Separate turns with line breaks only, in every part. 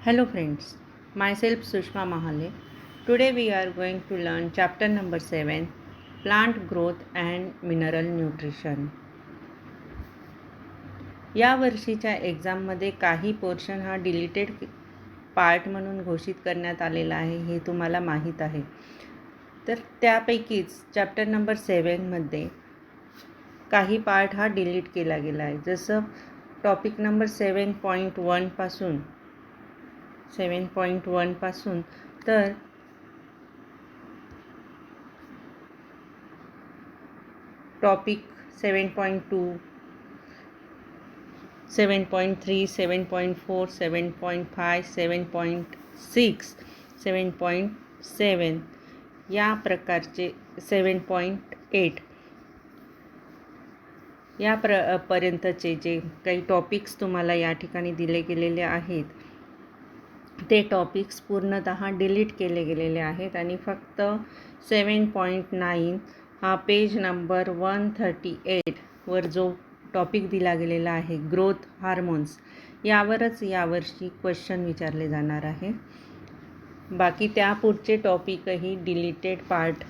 Hello friends, myself Sushma Mahale. Today we are going to learn chapter number 7, Plant Growth and Mineral Nutrition. या वर्षीच्या एक्झाममध्ये काही portion हा deleted part म्हणून घोषित करण्यात आलेला आहे हे तुम्हाला माहीत आहे. तर त्यापैकीच चॅप्टर नंबर 7मध्ये काही पार्ट हा डिलीट केला गेला आहे. जसं टॉपिक नंबर 7.1 पासून तर टॉपिक 7.2 7.3 7.4 7.5 7.6 7.7 या प्रकारचे 7.8 या पर्यंतचे जे काही टॉपिक्स तुम्हाला या ठिकाणी दिले गेलेले आहेत ते टॉपिक्स पूर्णतः डिलीट केले गेलेले आहेत आणि फक्त 7.9 हा पेज नंबर 138 वर जो टॉपिक दिला गेलेला आहे ग्रोथ हार्मोन्स यावरच यावर्षी क्वेश्चन विचारले जाणार आहे. बाकी त्या पुढचे टॉपिकही डिलीटेड पार्ट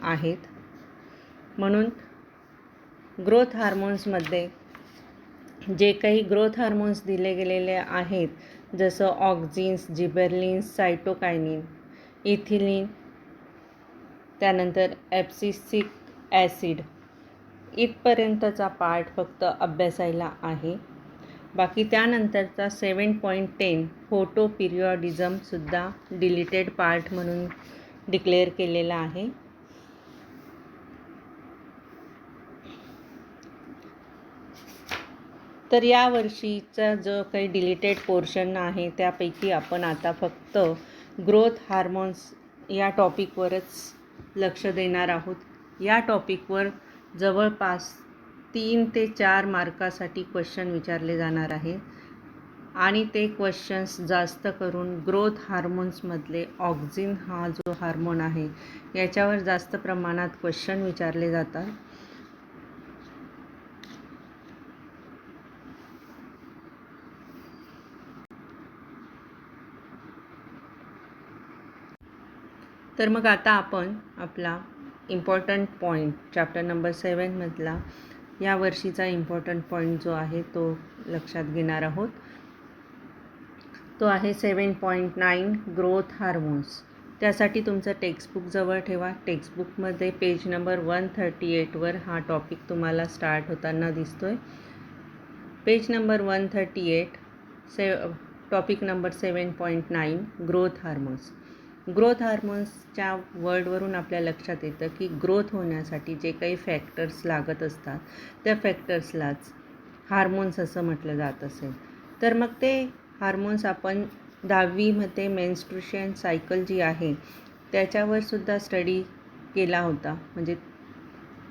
आहेत. म्हणून ग्रोथ हार्मोन्समध्ये जे काही ग्रोथ हार्मोन्स दिले गेलेले आहेत जसं ऑक्झिन्स, जिबेर्लिन्स, सायटोकायनिन, इथिलीन, त्यानंतर ॲब्सिसिक ॲसिड इथपर्यंतचा पार्ट फक्त अभ्यासायला आहे. बाकी त्यानंतरचा 7.10 फोटो पिरियॉडिझमसुद्धा डिलीटेड पार्ट म्हणून डिक्लेअर केलेला आहे. तर या वर्षीचा जो काही डिलीटेड पोर्शन आहे त्यापैकी आपण आता फक्त ग्रोथ हार्मोन्स या टॉपिकवरच लक्ष देणार आहोत. या टॉपिकवर जवळपास 3 ते 4 मार्कासाठी क्वेश्चन विचारले जाणार आहे आणि ते क्वेश्चन्स जास्त करून ग्रोथ हार्मोन्समधले ऑक्झिन हा जो हार्मोन आहे याच्यावर जास्त प्रमाणात क्वेश्चन विचारले जातात. तर मग आता आपण आपला इम्पॉर्टंट पॉईंट चॅप्टर नंबर 7मधला या वर्षीचा इम्पॉर्टंट पॉईंट जो आहे तो लक्षात घेणार आहोत. तो आहे 7.9 ग्रोथ हार्मोन्स. त्यासाठी तुमचं टेक्स्टबुक जवळ ठेवा. टेक्स्टबुकमध्ये पेज नंबर 138वर हा टॉपिक तुम्हाला स्टार्ट होताना दिसतोय. Page number 138 topic number 7.9 growth hormones. Growth हार्मोन्सच्या वर्डवरून आपल्या लक्षात येतं की ग्रोथ होण्यासाठी जे काही फॅक्टर्स लागत असतात त्या फॅक्टर्सलाच हार्मोन्स असं म्हटलं जात असेल. तर मग ते हार्मोन्स आपण 10वीमध्ये मेन्स्ट्रुएशन सायकल जी आहे त्याच्यावर सुद्धा स्टडी केला होता. म्हणजे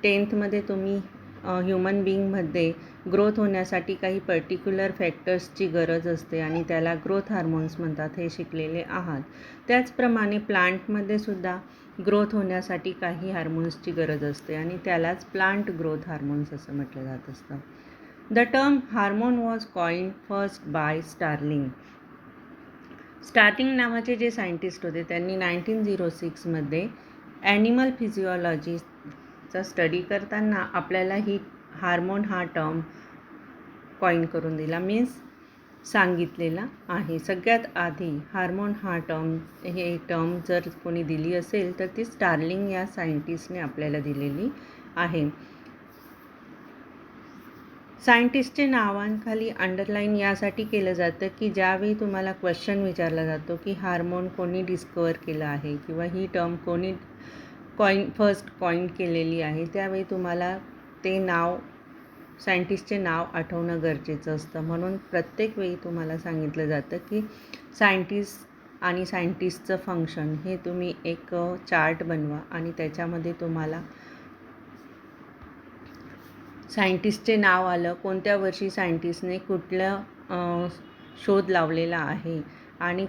10thमध्ये तुम्ही ह्युमन बिईंगमध्ये ग्रोथ होण्यासाठी काही पर्टिक्युलर फॅक्टर्सची गरज असते आणि त्याला ग्रोथ हार्मोन्स म्हणतात हे शिकलेले आहात. त्याचप्रमाणे प्लांटमध्ये सुद्धा ग्रोथ होण्यासाठी काही हार्मोन्सची गरज असते आणि त्यालाच प्लांट ग्रोथ हार्मोन्स असं म्हटलं जात असतं. The term hormone was coined first by Starling. Starling नावाचे जे सायंटिस्ट होते त्यांनी 1906मध्ये ॲनिमल फिजिओलॉजीचा स्टडी करताना आपल्याला ही हार्मोन हा टर्म कॉइन करून दिला, मीन्स सांगितलेला आहे. सगळ्यात आधी हार्मोन हा टर्म जर कोणी दिली असेल तर ती स्टार्लिंग या सायंटिस्टने आपल्याला दिलेली आहे. सायंटिस्टचे नावांखाली अंडरलाईन यासाठी केलं जातं की ज्यावेळी तुम्हाला क्वेश्चन विचारला जातो की हार्मोन कोणी डिस्कवर केलं आहे किंवा ही टर्म कोणी फर्स्ट कॉइन केलेली आहे त्यावेळी तुम्हाला ते नाव सायंटिस्टचे नाव आठवणं गरजेचं असतं. म्हणून प्रत्येक वेळी तुम्हाला सांगितलं जातं की सायंटिस्ट आणि सायंटिस्टचं फंक्शन हे तुम्ही एक चार्ट बनवा आणि त्याच्यामध्ये तुम्हाला सायंटिस्टचे नाव आलं, कोणत्या वर्षी सायंटिस्टने कुठलं शोध लावलेला आहे आणि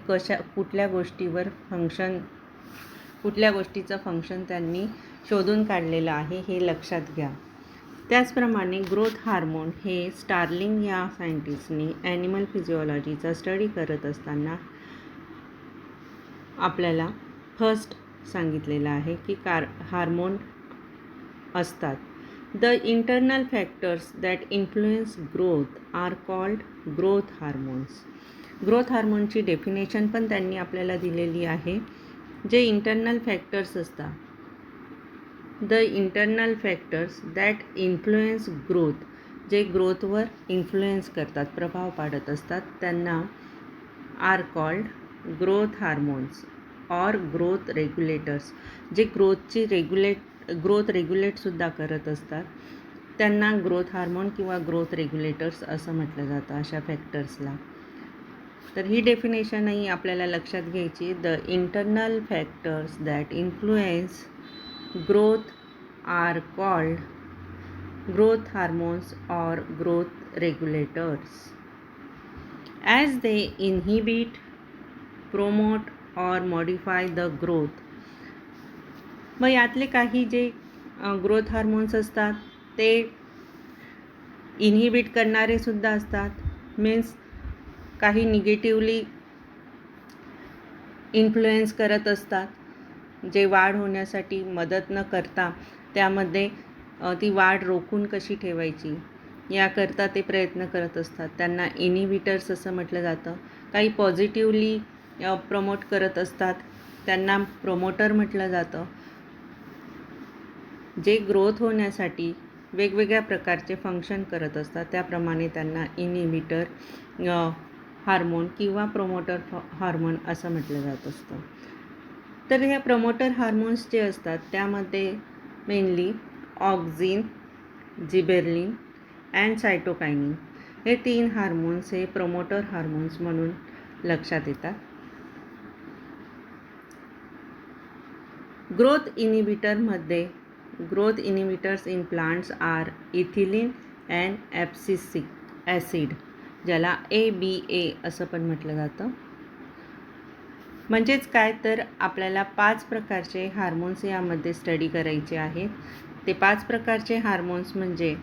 कुठल्या गोष्टीचं फंक्शन त्यांनी शोधून काढलेलं आहे हे लक्षात घ्या. त्याचप्रमाणे ग्रोथ हार्मोन हे स्टार्लिंग या सायंटिस्टने ॲनिमल फिजिओलॉजीचा स्टडी करत असताना आपल्याला फर्स्ट सांगितलेलं आहे की हार्मोन असतात. The internal factors that influence growth are called growth hormones. Growth हार्मोनची डेफिनेशन पण त्यांनी आपल्याला दिलेली आहे. जे इंटरनल फॅक्टर्स असतात, the internal factors that influence growth, जे ग्रोथवर इन्फ्लुएन्स करतात, प्रभाव पाडत असतात, त्यांना are called growth hormones or growth regulators. जे ग्रोथ रेग्युलेटसुद्धा करत असतात, त्यांना ग्रोथ हार्मोन किंवा ग्रोथ रेग्युलेटर्स असं म्हटलं जातं अशा फॅक्टर्सला. तर ही डेफिनेशनही आपल्याला लक्षात घ्यायची. The internal factors that influence growth are called growth hormones or growth regulators, as they inhibit, promote or modify the growth. मग यातले काही जे ग्रोथ हार्मोन्स असतात ते इनहिबिट करणारे सुद्धा असतात. मीन्स काही निगेटिव्हली इन्फ्लुएन्स करत असतात, जे वाढ होण्यासाठी मदत न करता त्यामध्ये ती वाढ रोखून कशी ठेवायची याकरता ते प्रयत्न करत असतात. त्यांना इनिव्हिटर्स असं म्हटलं जातं. काही पॉझिटिव्हली प्रमोट करत असतात, त्यांना प्रोमोटर म्हटलं जातं. जे ग्रोथ होण्यासाठी वेगवेगळ्या प्रकारचे फंक्शन करत असतात, त्याप्रमाणे त्यांना इनिव्हिटर हार्मोन किंवा प्रोमोटर हार्मोन असं म्हटलं जात असतं. तर ह्या प्रोमोटर हार्मोन्स जे असतात त्यामध्ये mainly auxin, gibberellin and cytokinin हे 3 हार्मोन्स हे प्रोमोटर हार्मोन्स म्हणून लक्षात येतात. Growth inhibitors in plants are ethylene and abscisic acid, ज्याला ABA असं पण म्हटलं जातं. म्हणजेच काय, तर आपल्याला 5 प्रकारचे हार्मोन्स यामध्ये स्टडी करायचे आहेत. ते 5 प्रकारचे हार्मोन्स म्हणजे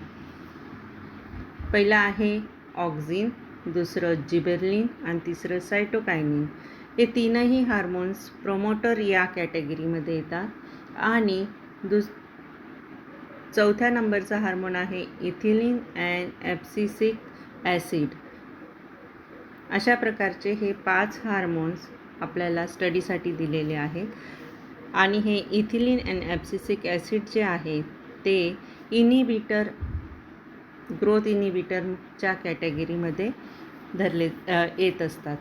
पहिलं आहे ऑक्झिन, दुसरं जिबेर्लिन आणि तिसरं सायटोकायनिन. हे तीनही हार्मोन्स प्रोमोटर या कॅटेगरीमध्ये येतात. आणि चौथ्या नंबरचा हार्मोन आहे इथिलीन अँड ॲब्सिसिक ॲसिड. अशा प्रकारचे हे 5 हार्मोन्स आपल्याला स्टडीसाठी दिलेले आहेत. आणि हे इथिलीन अँड ॲब्सिसिक ॲसिड जे आहे ते ग्रोथ इनिबिटरच्या कॅटेगरीमध्ये येत असतात.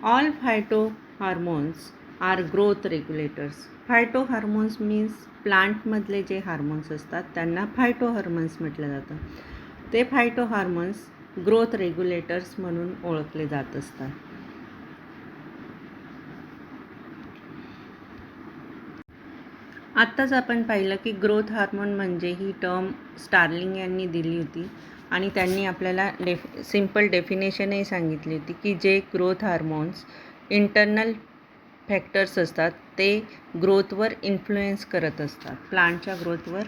All phyto hormones are growth regulators. Phyto hormones means प्लांटमधले जे हार्मोन्स असतात त्यांना फायटो हार्मोन्स म्हटलं जातं. ते फायटो हार्मोन्स ग्रोथ रेग्युलेटर्स म्हणून ओळखले जात असतात. आत्ताच आपण पाहिलं की ग्रोथ हार्मोन म्हणजे ही टर्म स्टार्लिंग यांनी दिली होती आणि त्यांनी आपल्याला सिम्पल डेफिनेशनही सांगितली होती की जे ग्रोथ हार्मोन्स इंटरनल फॅक्टर्स असतात ते ग्रोथवर इन्फ्लुएन्स करत असतात, प्लांटच्या ग्रोथवर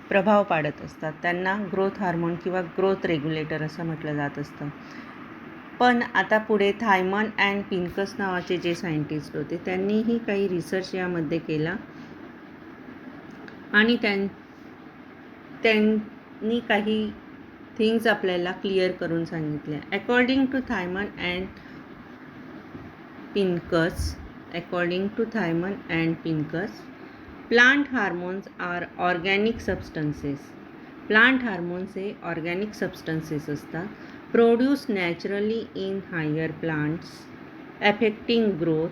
प्रभाव पाडत असतात, त्यांना ग्रोथ हार्मोन किंवा ग्रोथ रेग्युलेटर असं म्हटलं जात असतं. पण आता पुढे थायमन अँड पिनकस नावाचे जे सायंटिस्ट होते त्यांनीही काही रिसर्च यामध्ये केला आणि त्यांनी काही थिंग्स आपल्याला क्लिअर करून सांगितल्या. According to Thimann and Pincus, plant hormones are organic substances. Plant hormones हे ऑर्गॅनिक सबस्टन्सेस असतात, produce naturally in higher plants affecting growth.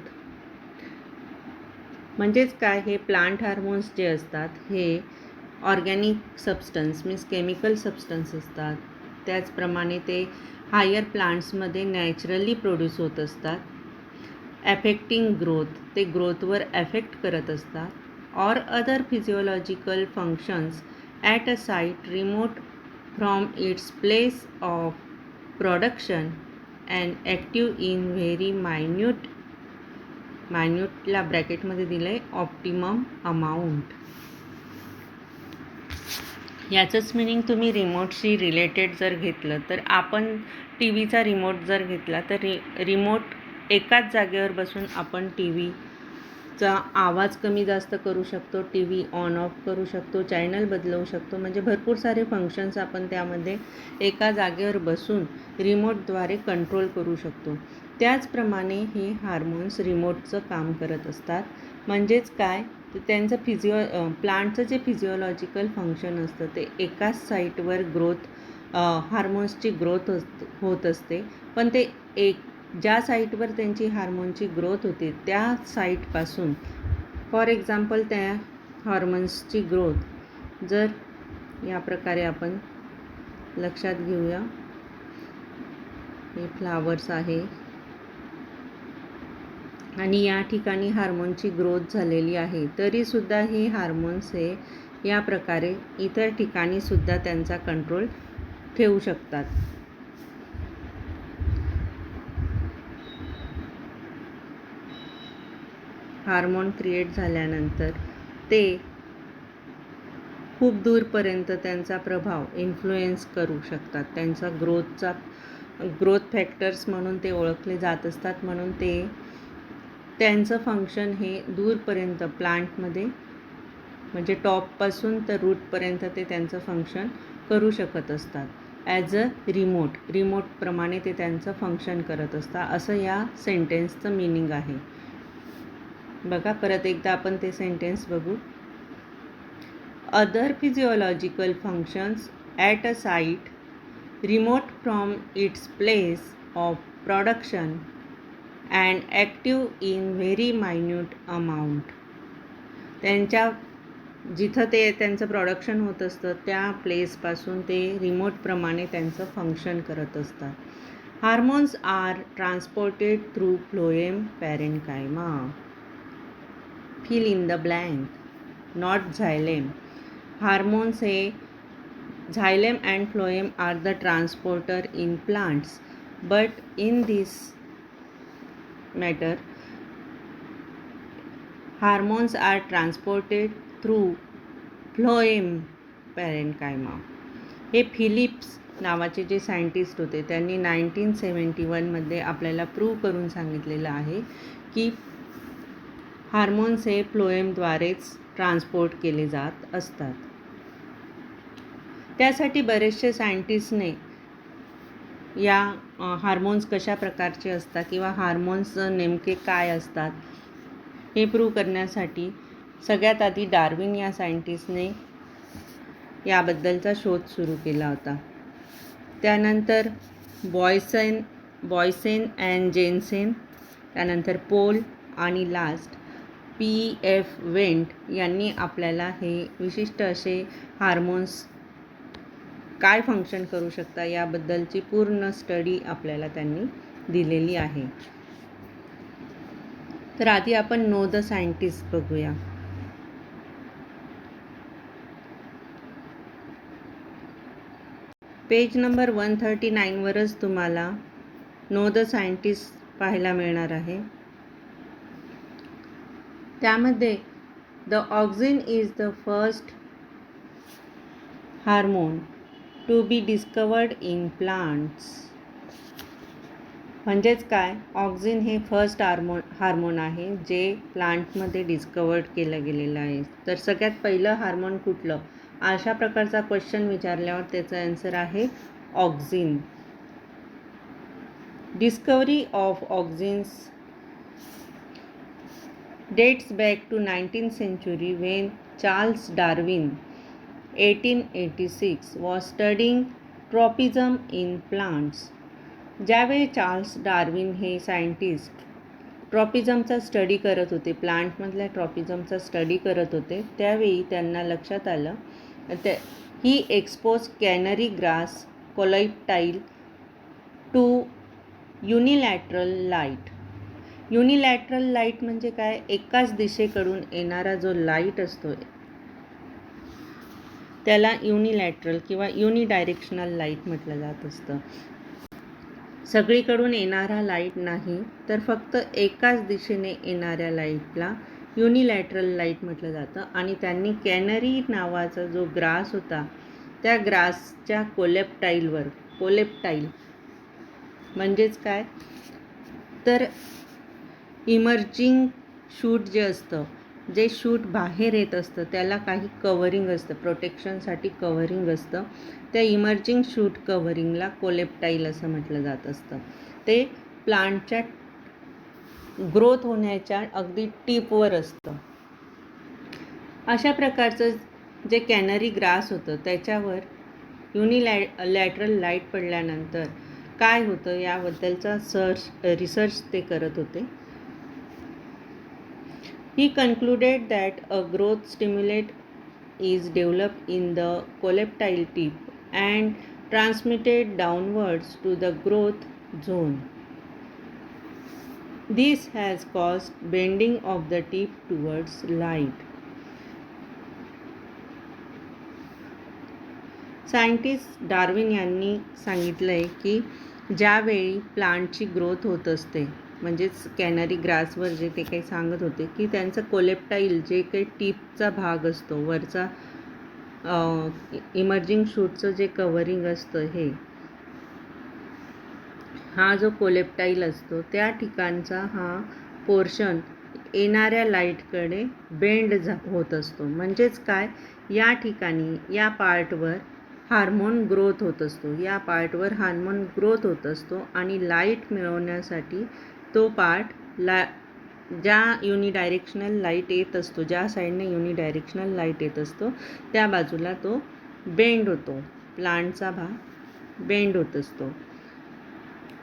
म्हणजेच काय, हे प्लांट हार्मोन्स जे असतात हे organic substance means chemical substance असतात. त्याचप्रमाणे ते हायर प्लांट्समध्ये नॅचरली प्रोड्यूस होत असतात. ॲफेक्टिंग ग्रोथ, ते ग्रोथवर ॲफेक्ट करत असतात. Or other physiological functions at a site remote from its place of production and active in very मायन्यूटला ब्रॅकेटमध्ये दिलं आहे ऑप्टिमम अमाऊंट. याचंच मिनिंग तुम्ही रिमोटशी रिलेटेड जर घेतलं तर आपण टी व्हीचा रिमोट जर घेतला तर रिमोट एकाच जागेवर बसून आपण टी व्ही चा आवाज कमी जास्त करू शकतो, टी व्ही ऑन ऑफ करू शकतो, चॅनल बदलवू शकतो. म्हणजे भरपूर सारे फंक्शन्स आपण त्यामध्ये एका जागेवर बसून रिमोटद्वारे कंट्रोल करू शकतो. त्याचप्रमाणे हे हार्मोन्स रिमोटचं काम करत असतात. म्हणजेच काय, तर त्यांचं प्लांटचं जे फिजिओलॉजिकल फंक्शन असतं ते एकाच साईटवर हार्मोन्सची ग्रोथ होत असते. पण ते ज्या साईटवर त्यांची हार्मोनची ग्रोथ होते त्या साईटपासून, फॉर एक्झाम्पल त्या हार्मोन्सची ग्रोथ जर या प्रकारे आपण लक्षात घेऊया, हे फ्लावर्स आहे आणि या ठिकाणी हार्मोनची ग्रोथ झालेली आहे, तरीसुद्धा हे हार्मोन्स हे या प्रकारे इतर ठिकाणीसुद्धा त्यांचा कंट्रोल ठेवू शकतात. हार्मोन क्रिएट झाल्यानंतर ते खूप दूरपर्यंत त्यांचा प्रभाव इन्फ्लुएन्स करू शकतात. त्यांचा ग्रोथ फॅक्टर्स म्हणून ते ओळखले जात असतात. म्हणून त्यांचं फंक्शन हे दूरपर्यंत प्लांटमध्ये, म्हणजे टॉपपासून तर रूटपर्यंत ते त्यांचं फंक्शन करू शकत असतात. ॲज अ रिमोटप्रमाणे ते त्यांचं फंक्शन करत असतात, असं या सेंटेन्सचं मीनिंग आहे. बघा, परत एकदा आपण ते सेंटेन्स बघू. Other physiological functions at a site remote from its place of production and active in very minute amount. जिथं त्यांचं प्रोडक्शन होत असतं त्या प्लेसपासून ते रिमोटप्रमाणे त्यांचं फंक्शन करत असतात. Hormones are transported through phloem parenchyma. Fill in the blank. Not xylem. Hormones हे xylem and phloem are the transporter in plants, but in this matter hormones are transported through phloem parenchyma. हे Phillips नावाचे जे scientist होते त्यांनी 1971मध्ये आपल्याला prove करून सांगितलेलं आहे की हार्मोन्स हे फ्लोएमद्वारेच ट्रान्सपोर्ट केले जात असतात. त्यासाठी बरेचसे सायंटिस्टने या हार्मोन्स कशा प्रकारचे असतात किंवा हार्मोन्स नेमके काय असतात हे प्रूव्ह करण्यासाठी सगळ्यात आधी डार्विन या सायंटिस्टने याबद्दलचा शोध सुरू केला होता. त्यानंतर बॉयसेन अँड जेन्सेन, त्यानंतर पोल आणि लास्ट P.F. वेंट यांनी आपल्याला हे विशिष्ट असे हार्मोन्स काय फंक्शन करू शकतात याबद्दलची पूर्ण स्टडी आपल्याला त्यांनी दिलेली आहे. तर आधी आपण नो द सायंटिस्ट बघूया. पेज नंबर 139वरच तुम्हाला नो द सायंटिस्ट पाहायला मिळणार आहे. त्यामध्ये the auxin is the first hormone to be discovered in plants. म्हणजेच काय, ऑक्झिन हे फर्स्ट हार्मोन आहे जे प्लांटमध्ये डिस्कवर्ड केलं गेलेलं आहे. तर सगळ्यात पहिलं हार्मोन कुठलं, अशा प्रकारचा क्वेश्चन विचारल्यावर त्याचं आन्सर आहे auxin. Discovery of auxins dates back to 19th century when Charles Darwin 1886 was studying tropism in plants. ज्यावेळी चार्ल्स डार्विन हे सायंटिस्ट ट्रॉपिझमचा स्टडी करत होते, प्लांटमधल्या ट्रॉपिझमचा स्टडी करत होते, त्यावेळी त्यांना लक्षात आलं he expose canary grass coleoptile to unilateral light. Unilateral light म्हणजे काय, एकाच दिशेकडून येणारा जो लाईट असतो त्याला युनिलॅटरल किंवा युनिडायरेक्शनल लाईट म्हटलं जात असतं. सगळीकडून येणारा लाईट नाही, तर फक्त एकाच दिशेने येणाऱ्या लाईटला युनिलॅटरल लाईट म्हटलं जातं. आणि त्यांनी कॅनरी नावाचा जो ग्रास होता त्या ग्रासच्या कोलेप्टाईल म्हणजेच काय, तर इमर्जिंग शूट जे असतं, जे शूट बाहेर येत असतं त्याला काही कवरिंग असतं, प्रोटेक्शनसाठी कवरिंग असतं. त्या इमर्जिंग शूट कवरिंगला कोलेप्टाईल असं म्हटलं जात असतं. ते प्लांटच्या ग्रोथ होण्याच्या अगदी टिपवर असतं. अशा प्रकारचं जे कॅनरी ग्रास होतं त्याच्यावर लॅटरल लाईट पडल्यानंतर काय होतं याबद्दलचा रिसर्च ते करत होते. He concluded that a growth stimulant is developed in the coleptile tip and transmitted downwards to the growth zone. This has caused bending of the tip towards light. Scientist Darwin यांनी सांगितलं आहे की ज्यावेळी प्लांटची growth होत असते, म्हणजेच canary ग्रासवर जे ते काही सांगत होते की त्यांचं कोलेप्टाईल जे काही टिपचा भाग असतो, वरचा इमर्जिंग शूटचं जे कवरिंग असतं, हा जो कोलेप्टाईल असतो त्या ठिकाणचा हा पोर्शन येणाऱ्या लाईटकडे बेंड होत असतो. म्हणजेच काय, या ठिकाणी या पार्टवर हार्मोन ग्रोथ होत असतो, या पार्टवर हार्मोन ग्रोथ होत असतो आणि लाईट मिळवण्यासाठी तो पार्ट ज्या युनिडायरेक्शनल लाईट येत असतो, ज्या साईडने युनिडायरेक्शनल लाईट येत असतो त्या बाजूला तो बेंड होतो, प्लांटचा भाग बेंड होत असतो.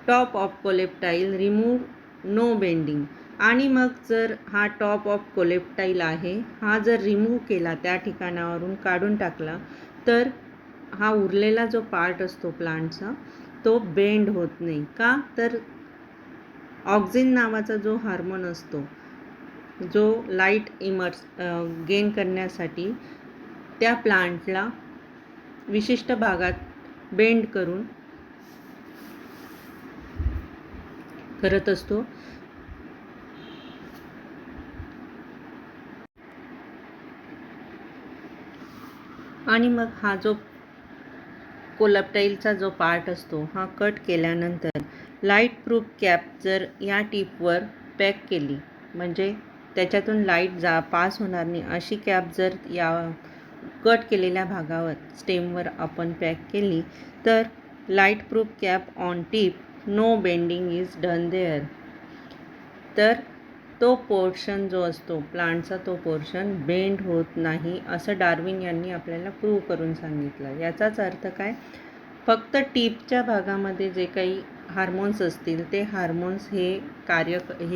Top of coleoptile remove no bending. आणि मग जर हा टॉप ऑफ कोलेप्टाईल आहे हा जर रिमूव्ह केला, त्या ठिकाणावरून काढून टाकला, तर हा उरलेला जो पार्ट असतो प्लांटचा तो बेंड होत नाही. का, तर ऑक्सिन नावाचा जो हार्मोन असतो, जो लाईट गेन करण्यासाठी त्या प्लांटला विशिष्ट भागात बेंड करून करत असतो. आणि मग हा जो कोलेप्टाईलचा जो पार्ट असतो हा कट केल्यानंतर लाईट प्रूफ कॅप जर या टिपवर पॅक केली, म्हणजे त्याच्यातून लाईट पास होणार नाही अशी कॅप जर या कट केलेल्या भागावर स्टेमवर आपण पॅक केली, तर light proof cap on tip no bending is done there. तर तो पोर्शन जो असतो प्लांटचा तो पोर्शन बेंड होत नाही असं डार्विन यांनी आपल्याला प्रूव्ह करून सांगितलं. याचाच अर्थ काय, फक्त टिपच्या भागामध्ये जे काही हार्मोन्स असतील ते हार्मोन्स हे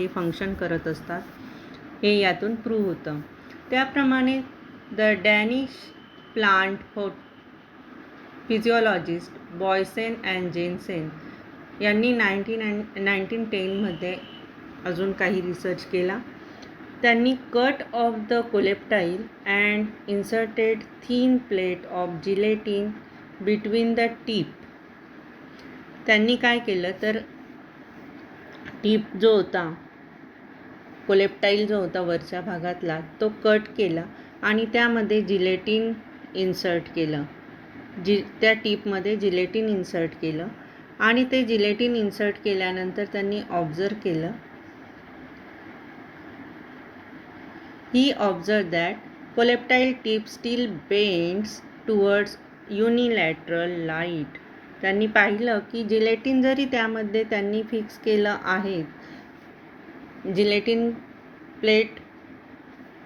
फंक्शन करत असतात, हे यातून प्रूव्ह होतं. त्याप्रमाणे the Danish plant physiologist Boysen and Jensen यांनी 1910मध्ये अजून काही रिसर्च केला. त्यांनी cut off the coleoptile and inserted thin plate of gelatin between the tip. त्यांनी काय केलं तर टीप जो होता, कोलेप्टाईल जो होता वरच्या भागातला, तो कट केला आणि त्यामध्ये जिलेटिन इन्सर्ट केलं. त्या टीपमध्ये जिलेटिन इन्सर्ट केलं आणि ते जिलेटिन इन्सर्ट केल्यानंतर त्यांनी ऑब्झर्व केलं. He observed that coleptile tip still bends towards unilateral light. त्यांनी पाहिलं की जिलेटिन जरी त्यामध्ये त्यांनी फिक्स केलं आहे, जिलेटिन प्लेट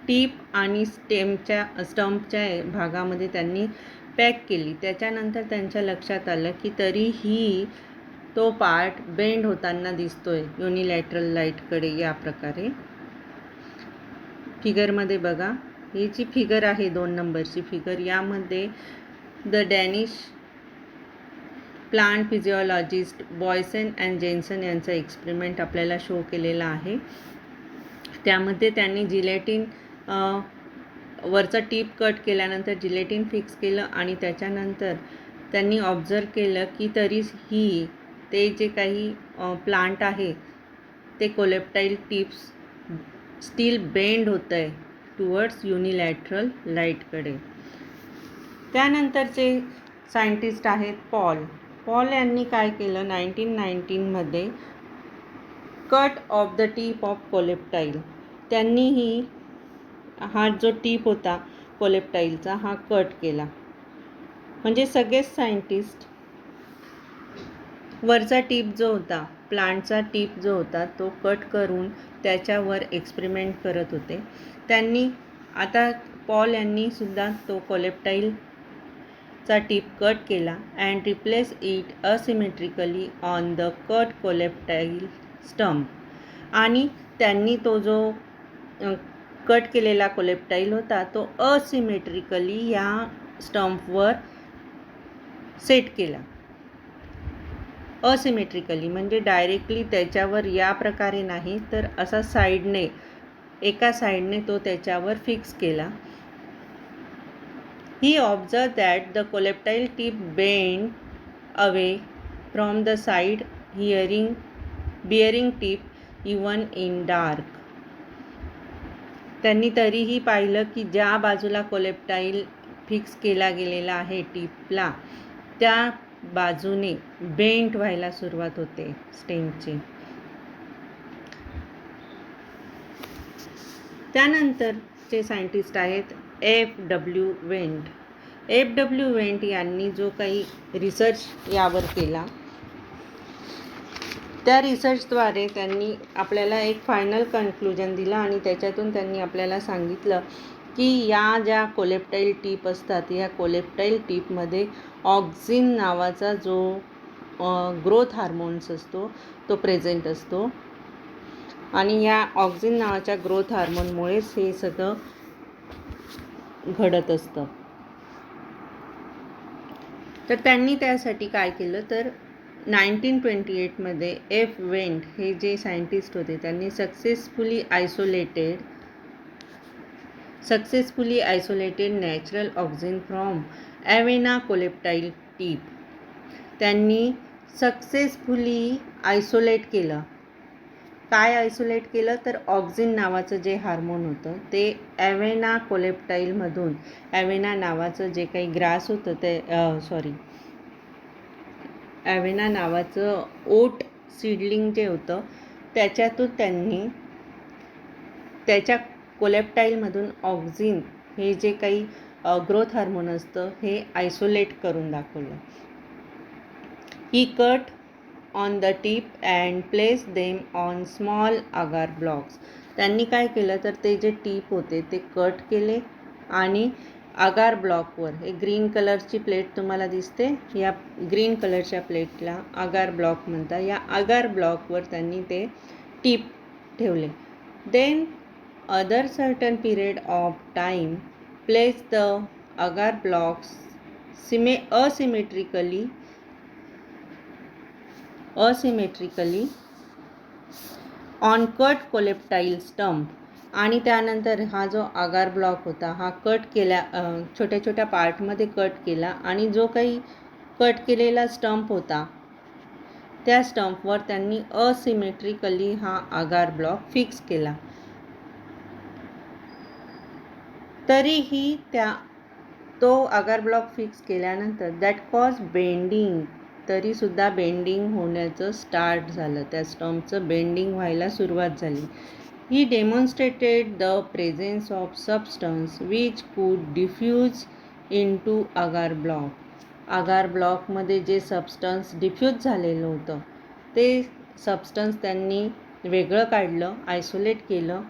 टीप आणि स्टंपच्या भागामध्ये त्यांनी पॅक केली, त्याच्यानंतर त्यांच्या लक्षात आलं की तरीही तो पार्ट बेंड होताना दिसतोय युनिलॅटरल लाईटकडे. या प्रकारे फिगरमध्ये बघा, ही जी फिगर आहे 2 नंबरची फिगर, यामध्ये the Danish plant physiologist Boysen and Jensen यांचा एक्सपेरिमेंट आपल्याला शो केलेला आहे. त्यामध्ये त्यांनी जिलेटिन वरचा टीप कट केल्यानंतर जिलेटिन फिक्स केलं आणि त्याच्यानंतर त्यांनी ऑब्झर्व केलं की तरीही ते जे काही प्लांट आहे ते कोलेप्टाईल टिप्स स्टील बेंड होत आहे टुवर्ड्स युनिलॅटरल लाईटकडे. त्यानंतरचे सायंटिस्ट आहेत पॉल यांनी काय केलं, 1919मध्ये cut off the tip of coleoptile त्यांनीही हा जो टीप होता कोलेप्टाईलचा हा कट केला. म्हणजे सगळेच सायंटिस्ट वरचा टीप जो होता, प्लांटचा टीप जो होता तो कट करून त्याच्यावर एक्सपेरिमेंट करत होते. त्यांनी आता पॉल यांनी सुद्धा तो कोलेप्टाईलचा टीप कट केला and replace it asymmetrically on the cut coleoptile stump. आणि त्यांनी तो जो कट केलेला कोलेप्टाईल होता तो असिमेट्रिकली या स्टंपवर सेट केला. असिमेट्रिकली म्हणजे डायरेक्टली त्याच्यावर या प्रकारे नाही, तर असा साईडने, एका साईडने तो त्याच्यावर फिक्स केला. He observe that the coleoptile tip bend away from the side bearing tip even in dark. त्यांनी तरीही पाहिलं की ज्या बाजूला कोलेप्टाईल फिक्स केला गेलेला आहे टीपला, त्या बाजूने बेंट व्हायला सुरुवात होते स्टेमची. त्यानंतरचे सायंटिस्ट आहेत F.W. वेंट. F.W. वेंट यांनी जो काही रिसर्च यावर केला, त्या रिसर्चद्वारे त्यांनी आपल्याला एक फायनल कन्क्लुजन दिलं आणि त्याच्यातून त्यांनी आपल्याला सांगितलं की या ज्या कोलेप्टाईल टीप असतात, या कोलेप्टाईल टीपमध्ये ऑक्झिन नावाचा जो ग्रोथ हार्मोन्स असतो तो प्रेझेंट असतो आणि या ऑक्झिन नावाच्या ग्रोथ हार्मोनमुळेच हे सगळं घडत असतं. तर त्यांनी त्यासाठी काय केलं, तर 1928मध्ये F. वेंट हे जे सायंटिस्ट होते त्यांनी successfully isolated natural auxin from Avena coleoptile tip. त्यांनी सक्सेसफुली आयसोलेट केलं. काय आयसोलेट केलं, तर ऑक्झिन नावाचं जे हार्मोन होतं ते ॲव्हेना कोलेप्टाईलमधून, ॲव्हेना नावाचं जे काही ग्रास होतं ते ॲव्हेना नावाचं ओट सीडलिंग जे होतं त्याच्यातून त्यांनी त्याच्या कोलेप्टाईलमधून ऑक्झिन हे जे काही ग्रोथ हार्मोन असतं हे आयसोलेट करून दाखवलं. He cut on the tip and place them on small agar blocks. त्यांनी काय केलं, तर ते जे टीप होते ते कट केले आणि अगार ब्लॉकवर, एक ग्रीन कलरची प्लेट तुम्हाला दिसते, या ग्रीन कलरच्या प्लेटला अगार ब्लॉक म्हणतात. या अगार ब्लॉकवर त्यांनी ते टीप ठेवले. Then other certain period of time place the agar blocks asymmetrically on cut coleoptile stump. आणि त्यानंतर हा जो अगार ब्लॉक होता हा कट केला, छोट्या छोट्या पार्टमध्ये कट केला आणि जो काही कट केलेला स्टंप होता त्या स्टंपवर त्यांनी असिमेट्रिकली हा अगार ब्लॉक फिक्स केला. तरीही तो अगार ब्लॉक फिक्स केल्यानंतर दॅट कॉज बेंडिंग, तरीसुद्धा बेंडिंग होण्याचं स्टार्ट झालं, त्या स्टंपचं बेंडिंग व्हायला सुरुवात झाली. He demonstrated the presence of substance which could diffuse into agar block. Agar ब्लॉकमध्ये जे सबस्टन्स डिफ्यूज झालेलं होतं ते सबस्टन्स त्यांनी वेगळं काढलं, आयसोलेट केलं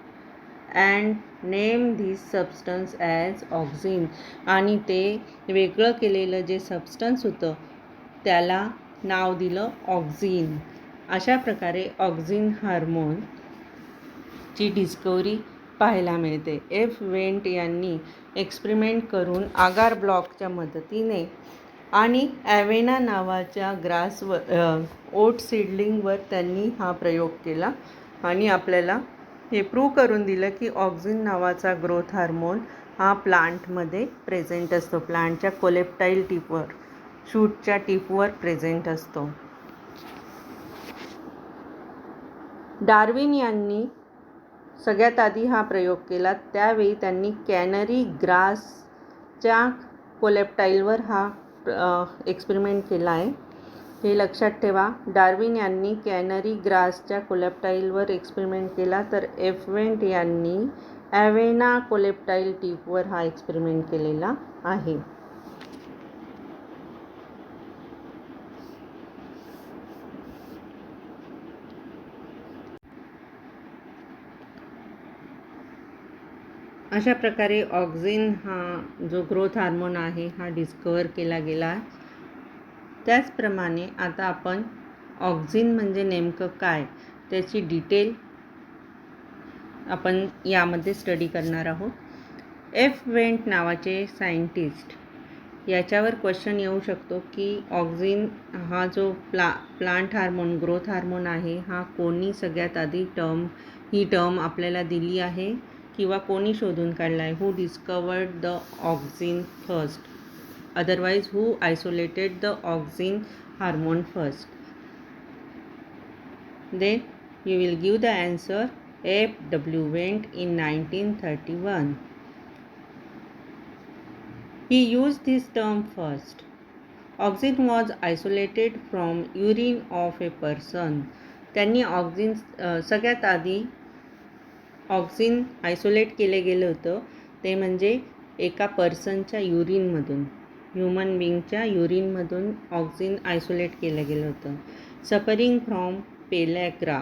and name this substance as auxin. आणि ते वेगळं केलेलं जे सबस्टन्स होतं त्याला नाव दिलं ऑक्झिन. अशा प्रकारे ऑक्झिन हार्मोनची डिस्कवरी पाहायला मिळते. F. वेंट यांनी एक्सपेरिमेंट करून अगार ब्लॉकच्या मदतीने आणि ॲव्हेना नावाच्या ग्रासवर, ओट सीडलिंगवर त्यांनी हा प्रयोग केला आणि आपल्याला हे प्रूव्ह करून दिलं की ऑक्झिन नावाचा ग्रोथ हार्मोन हा प्लांटमध्ये प्रेझेंट असतो, प्लांटच्या कोलेप्टाईल टीपवर, शूटच्या टीपवर प्रेझेंट असतो. डार्विन यांनी सगळ्यात आधी हा प्रयोग केला. त्यावेळी त्यांनी कॅनरी ग्रासच्या कोलेप्टाईलवर हा एक्सपेरिमेंट केला आहे हे लक्षात ठेवा. डार्विन यांनी कॅनरी ग्रासच्या कोलेप्टाईलवर एक्सपेरिमेंट केला, तर एफवेंट यांनी ॲव्हेना कोलेप्टाईल टिपवर हा एक्सपेरिमेंट केलेला आहे. अशा प्रकारे ऑक्झिन हा जो ग्रोथ हार्मोन आहे हा डिस्कवर केला गेला आहे. त्याचप्रमाणे आता आपण ऑक्झिन म्हणजे नेमकं काय त्याची डिटेल आपण यामध्ये स्टडी करणार आहोत. एफवेंट नावाचे सायंटिस्ट याच्यावर क्वेश्चन येऊ शकतो की ऑक्झिन हा जो प्लांट हार्मोन ग्रोथ हार्मोन आहे हा कोणी सगळ्यात आधी ही टर्म आपल्याला दिली आहे किंवा कोणी शोधून काढला आहे. Who discovered the auxin first, otherwise who isolated the auxin hormone first. Then you will give the answer F.W. Went in 1931. He used this term first. Oxygen was isolated from urine of a person. त्यांनी auxin सगळ्यात आधी auxin isolate केले गेलं होतं ते म्हणजे एका पर्सनच्या युरिनमधून, ह्युमन बिंगच्या युरिनमधून ऑक्झिन आयसोलेट केलं गेलं होतं. Suffering from pellagra.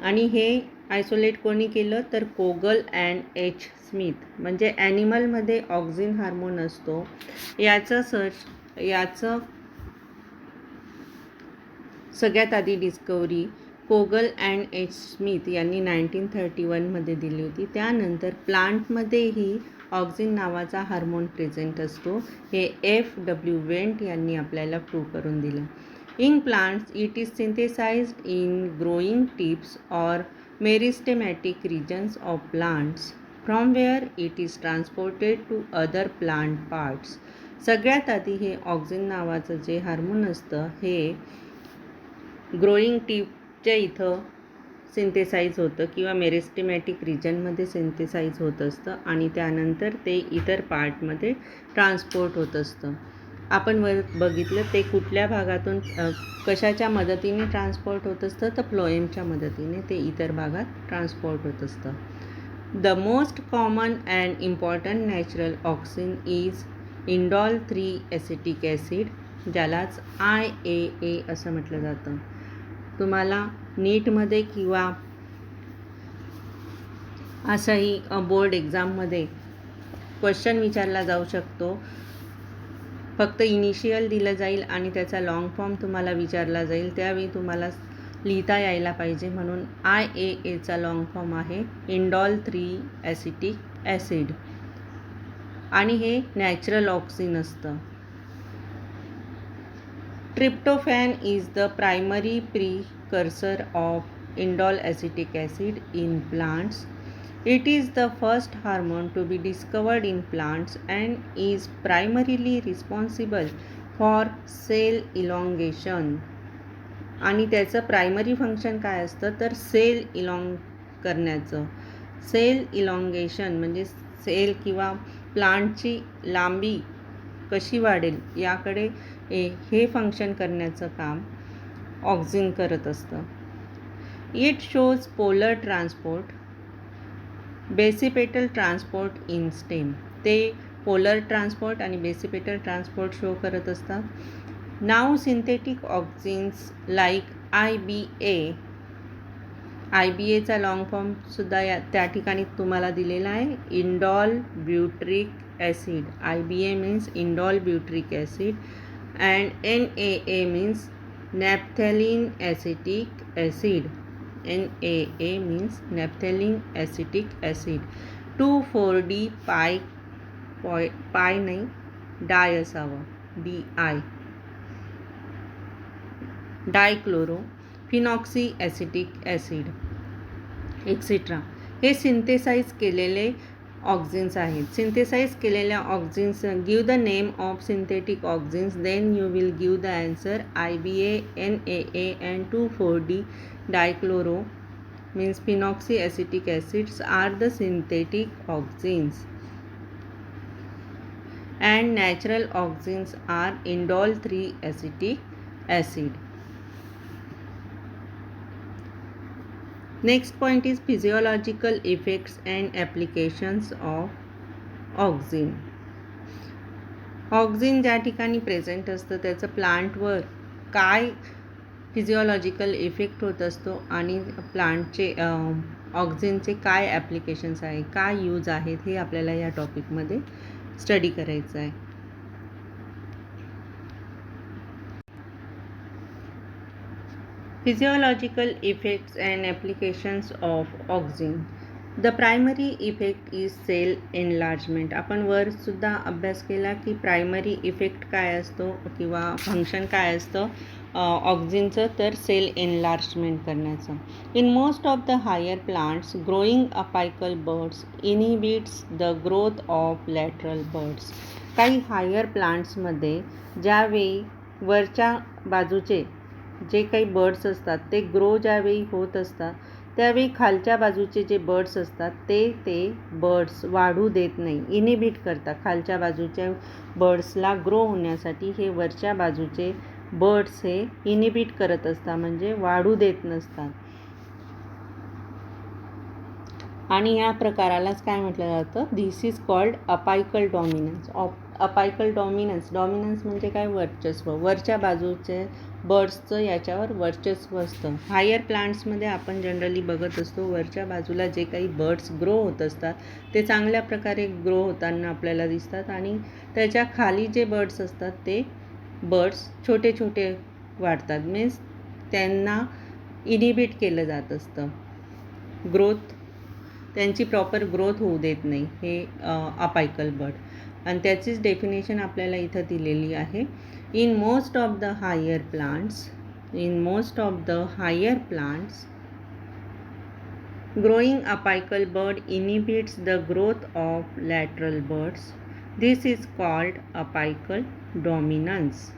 आणि हे आयसोलेट कोणी केलं तर कोगल अँड एच स्मिथ. म्हणजे ॲनिमलमध्ये ऑक्झिन हार्मोन असतो याचं सगळ्यात आधी डिस्कवरी कोगल अँड एच स्मिथ यांनी 1931मध्ये दिली होती. त्यानंतर प्लांटमध्येही ऑक्झिन नावाचा हार्मोन प्रेझेंट असतो हे F.W. वेंट यांनी आपल्याला प्रूव्ह करून दिलं. In plants, it is synthesized in growing tips or meristematic regions of plants, from where it is transported to other plant parts. सगळ्यात आधी हे ऑक्झिन नावाचं जे हार्मोन असतं हे ग्रोईंग टिपच्या इथं सिंथेसाईज होतं किंवा मेरिस्टेमॅटिक रिजनमध्ये सिंथेसाईज होत असतं आणि त्यानंतर ते इतर पार्टमध्ये ट्रान्सपोर्ट होत असतं. आपण बघितलं ते कुठल्या भागातून कशाच्या मदतीने ट्रान्सपोर्ट होत असतं तर फ्लोएमच्या मदतीने ते इतर भागात ट्रान्सपोर्ट होत असतं. The most common and important natural auxin is indole 3 acetic acid, ज्यालाच IAA असं म्हटलं जातं. तुम्हाला नीटमध्ये किंवा असंही बोर्ड एक्झाममध्ये क्वेश्चन विचारला जाऊ शकतो. फक्त इनिशियल दिलं जाईल आणि त्याचा लॉंग फॉर्म तुम्हाला विचारला जाईल, त्यावेळी तुम्हाला लिहिता यायला पाहिजे. म्हणून IAAचा लॉंग फॉर्म आहे इंडॉल 3 ॲसिटिक ॲसिड आणि हे नॅचरल ऑक्सिन असतं. Tryptophan is the primary precursor of indole acetic acid in plants. It is the first hormone to be discovered in plants and is primarily responsible for cell elongation. आणि त्याचं primary function काय असतं तर sale इलॉंग करण्याचं. Sale elongation म्हणजे sale किंवा प्लांटची लांबी कशी वाढेल याकडे हे फंक्शन करण्याचं काम ऑक्झिन करत असतं. It shows polar transport, basipetal transport in stem. ते पोलर ट्रान्सपोर्ट आणि बेसिपेटल ट्रान्सपोर्ट शो करत असतात. नाव सिंथेटिक ऑक्झिन्स लाईक IBAचा लॉंग फॉर्मसुद्धा त्या ठिकाणी तुम्हाला दिलेला आहे indole butyric acid. IBA means indole butyric acid and NAA means naphthalene acetic acid. NAA means naphthalene acetic acid. 2,4-D पाय नाही डाय असावं DI. Dichloro phenoxy acetic acid etcetera. हे सिंथेसाइज केलेले ऑक्झिन्स आहेत. सिंथेसाइज केलेल्या auxins give the name of synthetic auxins, then you will give the answer. IBA, NAA and 2,4-D dichloro means phenoxyacetic acids are the synthetic auxins and natural auxins are indol 3 acetic acid. Next point is physiological effects and applications of auxin. Auxin ज्या ठिकाणी present असतं त्याचं प्लांटवर काय physiological effect होत असतो आणि प्लांटचे ऑक्झिनचे काय ॲप्लिकेशन्स आहे, काय यूज आहेत, हे आपल्याला या टॉपिकमध्ये स्टडी करायचं आहे. Physiological effects and applications of auxin. The primary effect is cell enlargement. आपण वरसुद्धा अभ्यास केला की प्रायमरी इफेक्ट काय असतो किंवा फंक्शन काय असतं ऑक्झिनचं, तर सेल एनलार्जमेंट करण्याचं. In most of the higher plants growing apical buds inhibits the growth of lateral buds. काही हायर प्लांट्समध्ये ज्यावेळी वरच्या बाजूचे जे काही बर्ड्स असतात ते ग्रो ज्यावेळी होत असतात त्यावेळी खालच्या बाजूचे जे बर्ड्स असतात ते बर्ड्स वाढू देत नाही, इनिबिट करतात. खालच्या बाजूच्या बर्ड्सला ग्रो होण्यासाठी हे वरच्या बाजूचे बर्ड्स हे इनिबिट करत असतात, म्हणजे वाढू देत नसतात. आणि या प्रकारालाच काय म्हटलं जातं, दिस is called apical dominance. Apical dominance म्हणजे काय, वर्चस्व. वरच्या बाजूचे बर्ड्सचं याच्यावर वर्चस्व असतं. हायर प्लांट्समध्ये आपण जनरली बघत असतो वरच्या बाजूला जे काही बर्ड्स ग्रो होत असतात ते चांगल्या प्रकारे ग्रो होताना आपल्याला दिसतात आणि त्याच्या खाली जे बर्ड्स असतात ते बर्ड्स छोटे छोटे वाढतात, मीन्स त्यांना इनिबिट केलं जात असतं, ग्रोथ त्यांची प्रॉपर ग्रोथ होऊ देत नाही हे अपायकल बर्ड. आणि त्याचीच डेफिनेशन आपल्याला इथं दिलेली आहे. In most of the higher plants growing apical bud inhibits the growth of lateral buds. This is called apical dominance.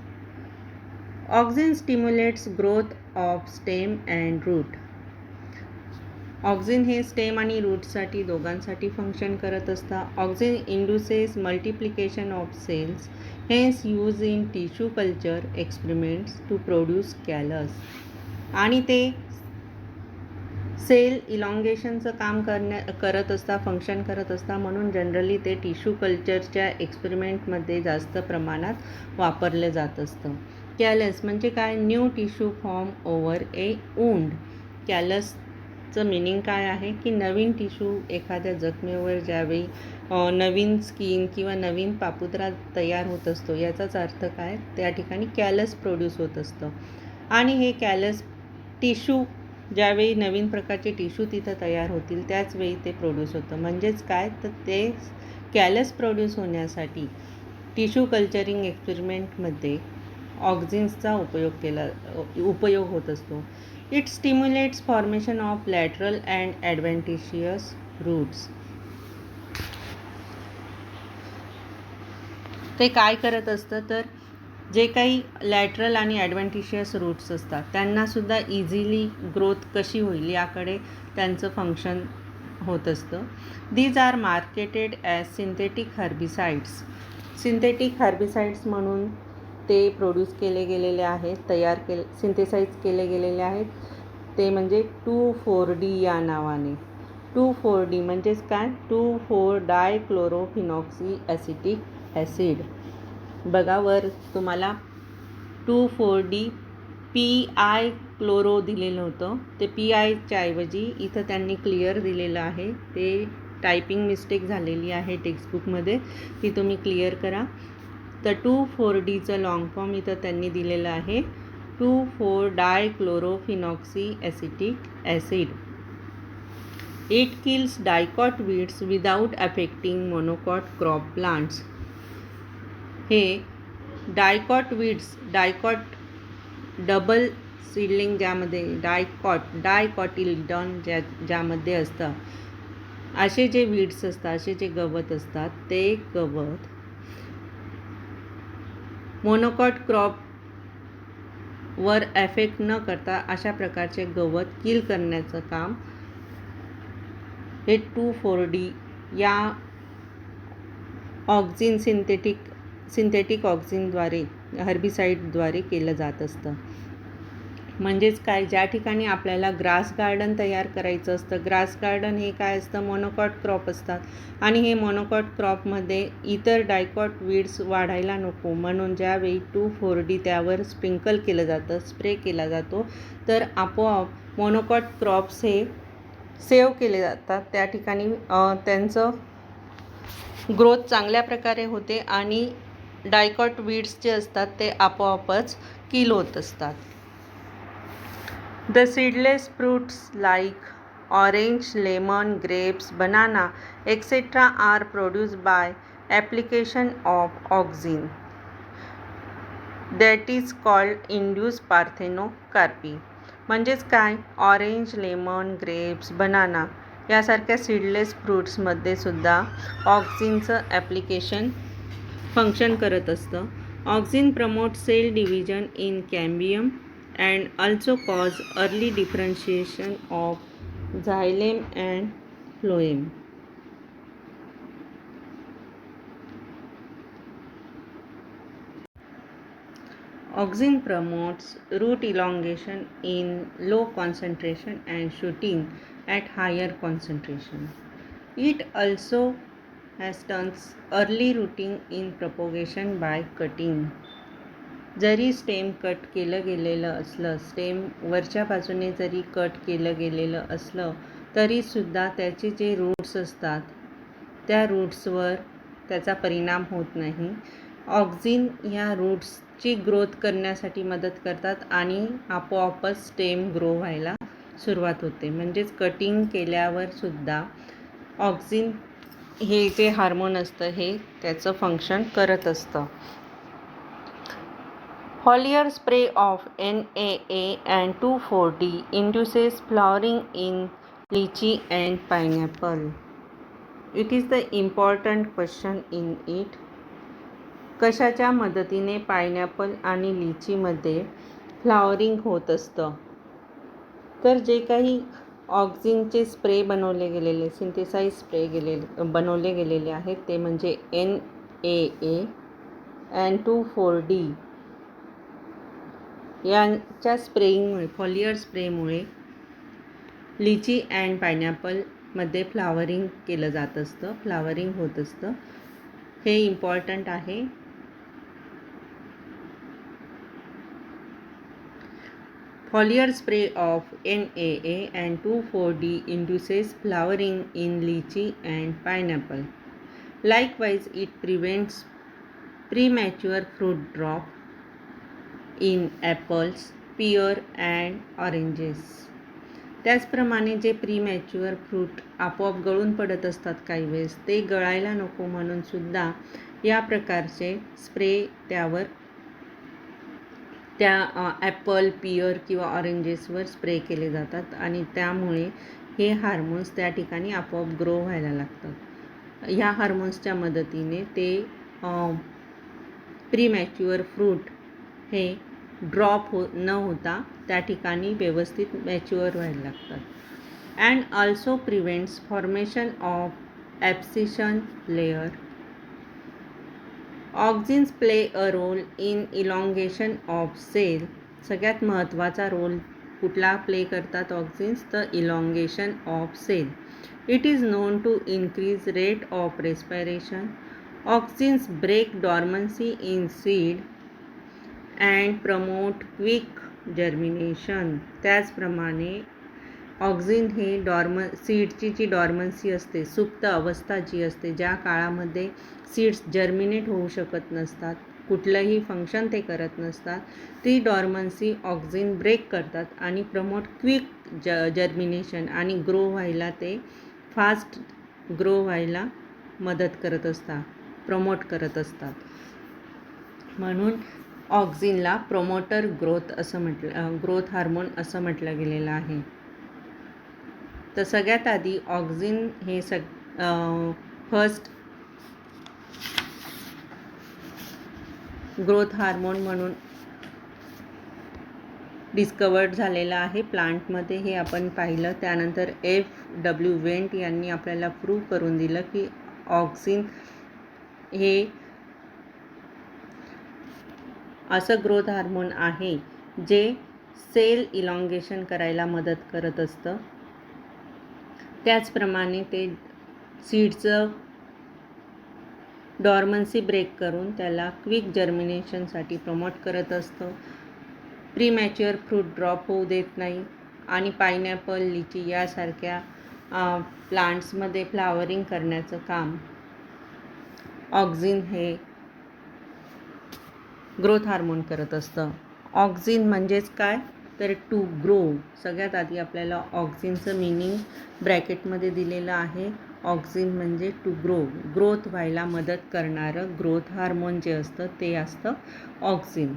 Auxin stimulates growth of stem and root. Auxin हे stem आणि रूटसाठी दोघांसाठी फंक्शन करत असतात. Auxin induces multiplication of cells, hence use in tissue culture experiments to produce callus. आणि ते sale इलॉंगेशनचं काम करत असतात, फंक्शन करत असतात, म्हणून जनरली ते टिश्यू कल्चरच्या एक्सपेरिमेंटमध्ये जास्त प्रमाणात वापरलं जात असतं. कॅलस म्हणजे काय, न्यू टिश्यू फॉर्म ओव्हर ए वुंड. कॅलसचं मिनिंग काय आहे की नवीन टिश्यू एखाद्या जखमेवर ज्यावेळी नवीन स्किन किंवा नवीन पापुद्रा तयार होत असतो याचाच अर्थ काय, त्या ठिकाणी कॅलस प्रोड्यूस होत असतं. आणि हे कॅलस टिश्यू ज्यावेळी नवीन प्रकारचे टिश्यू तिथं तयार होतील त्याच वेळी ते प्रोड्यूस होतं. म्हणजेच काय, तर ते कॅलस प्रोड्यूस होण्यासाठी टिश्यू कल्चरिंग एक्सपेरिमेंटमध्ये ऑक्झिन्सचा उपयोग होत असतो. It stimulates formation of lateral and adventitious roots. ते काय करत असतं, तर जे काही लॅटरल आणि ॲडव्हेंटिशियस रूट्स असतात त्यांनासुद्धा इझिली ग्रोथ कशी होईल याकडे त्यांचं फंक्शन होत असतं. These are marketed as synthetic herbicides. Synthetic herbicides म्हणून ते प्रोड्यूस केले गेलेले आहेत, सिंथेसाइज केले गेलेले आहेत. ते म्हणजे 2,4-D या नावाने. 2,4-D म्हणजेच काय, 2,4-डायक्लोरोफिनॉक्सी ॲसिटिक ॲसिड. बघा वर तुम्हाला 2,4-D PI क्लोरो दिलेलं होतं, ते PIच्या ऐवजी इथं त्यांनी क्लिअर दिलेलं आहे. ते टायपिंग मिस्टेक झालेली आहे टेक्स्टबुकमध्ये, ती तुम्ही क्लिअर करा. तर 2,4-Dचं लॉंग फॉर्म इथं त्यांनी दिलेलं आहे two four dichlorophenoxy acetic acid. It kills dicot weeds without affecting monocot crop plants. हे डायकॉट डबल सीडलिंग ज्यामध्ये डायकॉटिल्डॉन ज्यामध्ये असतं असे जे वीड्स असतात, असे जे गवत असतात, ते गवत मोनोकॉट क्रॉपवर ॲफेक्ट न करता अशा प्रकारचे गवत किल करण्याचं काम हे 2,4-D या ऑक्झिन सिंथेटिक ऑक्झिनद्वारे हर्बिसाईडद्वारे केलं जात असतं. म्हणजेच काय, ज्या ठिकाणी आपल्याला ग्रास गार्डन तयार करायचं असतं, ग्रास गार्डन हे काय असतं, मोनोकॉट क्रॉप असतात आणि हे मोनोकॉट क्रॉपमध्ये इतर डायकॉट वीड्स वाढायला नको म्हणून ज्यावेळी 2,4-D त्यावर स्प्रिंकल केलं जातं, स्प्रे केला जातो, तर आपोआप मोनोकॉट क्रॉप्स हे सेव्ह केले जातात. त्या ठिकाणी त्यांचं ग्रोथ चांगल्या प्रकारे होते आणि डायकॉट वीड्स जे असतात ते आपोआपच किल होत असतात. The seedless fruits like orange, lemon, grapes, banana, etc. are produced by application of auxin. That is called induced parthenocarpy. म्हणजेच काय, ऑरेंज, लेमन, ग्रेप्स, बनाना यासारख्या सीडलेस फ्रूट्समध्ये सुद्धा ऑक्झिनचं ॲप्लिकेशन फंक्शन करत असतं. Auxin promote cell division in cambium and also cause early differentiation of xylem and phloem. Auxin promotes root elongation in low concentration and shooting at higher concentration. It also hastens early rooting in propagation by cutting. जरी stem cut केलं गेलेलं असलं, stem वरच्या बाजूने जरी cut केलं गेलेलं असलं तरीसुद्धा त्याचे जे रूट्स असतात त्या रूट्सवर त्याचा परिणाम होत नाही. ऑक्झिन ह्या रूट्सची ग्रोथ करण्यासाठी मदत करतात आणि आपोआपच स्टेम ग्रो व्हायला सुरुवात होते. म्हणजेच कटिंग केल्यावर सुद्धा ऑक्झिन हे जे हार्मोन असतं हे त्याचं फंक्शन करत असतं. Foliar spray of NAA and 2,4-D induces flowering in lychee and pineapple. It is the important question in it. कशाच्या मदतीने पायनॅपल आणि लिचीमध्ये फ्लॉवरिंग होत असतं? तर जे काही ऑक्झिनचे स्प्रे बनवले गेलेले, सिंथेसाइज स्प्रे बनवले गेलेले आहेत ते म्हणजे NAA and 2,4-D यांच्या स्प्रेइंगमुळे, फॉलियर स्प्रेमुळे लिची अँड पायनॅपलमध्ये फ्लावरिंग केलं जात असतं, फ्लावरिंग होत असतं. हे इम्पॉर्टंट आहे. Foliar spray of NAA and 2,4-D induces flowering in lychee and pineapple. Likewise, it prevents premature fruit drop in apples, pear and oranges. त्याचप्रमाणे जे प्रीमॅच्युअर फ्रूट आपोआप गळून पडत असतात काही वेळेस, ते गळायला नको म्हणून सुद्धा या प्रकारचे स्प्रे त्यावर, त्या ॲपल, पियर किंवा ऑरेंजेसवर स्प्रे केले जातात आणि त्यामुळे हे हार्मोन्स त्या ठिकाणी आपोआप ग्रो व्हायला लागतात. ह्या हार्मोन्सच्या मदतीने ते प्रीमॅच्युअर फ्रूट हे ड्रॉप न होता त्या ठिकाणी व्यवस्थित मॅच्युअर व्हायला लागतात. And also prevents formation of abscission layer. Auxins play a role in elongation of cell. सगळ्यात महत्त्वाचा रोल कुठला प्ले करतात ऑक्झिन्स? तर elongation of cell. It is known to increase rate of respiration. Auxins break dormancy in seed and promote quick germination. त्याचप्रमाणे auxin हे सीडची जी डॉर्मन्सी असते, सुप्त अवस्था जी असते, ज्या काळामध्ये सीड्स जर्मिनेट होऊ शकत नसतात, कुठलंही फंक्शन ते करत नसतात, ती डॉर्मन्सी ऑक्झिन ब्रेक करतात आणि प्रमोट क्विक जर्मिनेशन आणि ग्रो व्हायला, ते फास्ट ग्रो व्हायला मदत करत असतात, प्रमोट करत असतात. म्हणून ऑक्झिनला प्रोमोटर ग्रोथ हार्मोन असं म्हटलं गेलेलं आहे. तर सगळ्यात आधी ऑक्झिन हे फर्स्ट ग्रोथ हार्मोन म्हणून डिस्कवर्ड झालेलं आहे प्लांटमध्ये, हे आपण पाहिलं. त्यानंतर F.W. वेंट यांनी आपल्याला प्रूव्ह करून दिलं की ऑक्झिन हे असं ग्रोथ हार्मोन आहे जे सेल इलॉंगेशन करायला मदत करत असतं. त्याचप्रमाणे ते सीडचं डॉर्मन्सी ब्रेक करून त्याला क्विक जर्मिनेशनसाठी प्रमोट करत असतं. प्रीमॅच्युअर फ्रूट ड्रॉप होऊ देत नाही आणि पायनॅपल, लिची यासारख्या प्लांट्समध्ये फ्लावरिंग करण्याचं काम ऑक्झिन हे ग्रोथ हार्मोन करत असतं. ऑक्झिन म्हणजेच काय तर टू ग्रो. सगळ्यात आधी आपल्याला ऑक्झिनचं मीनिंग ब्रॅकेटमध्ये दिलेलं आहे. ऑक्झिन म्हणजे टू ग्रो, ग्रोथ व्हायला मदत करणारं ग्रोथ हार्मोन जे असतं ते असतं ऑक्झिन.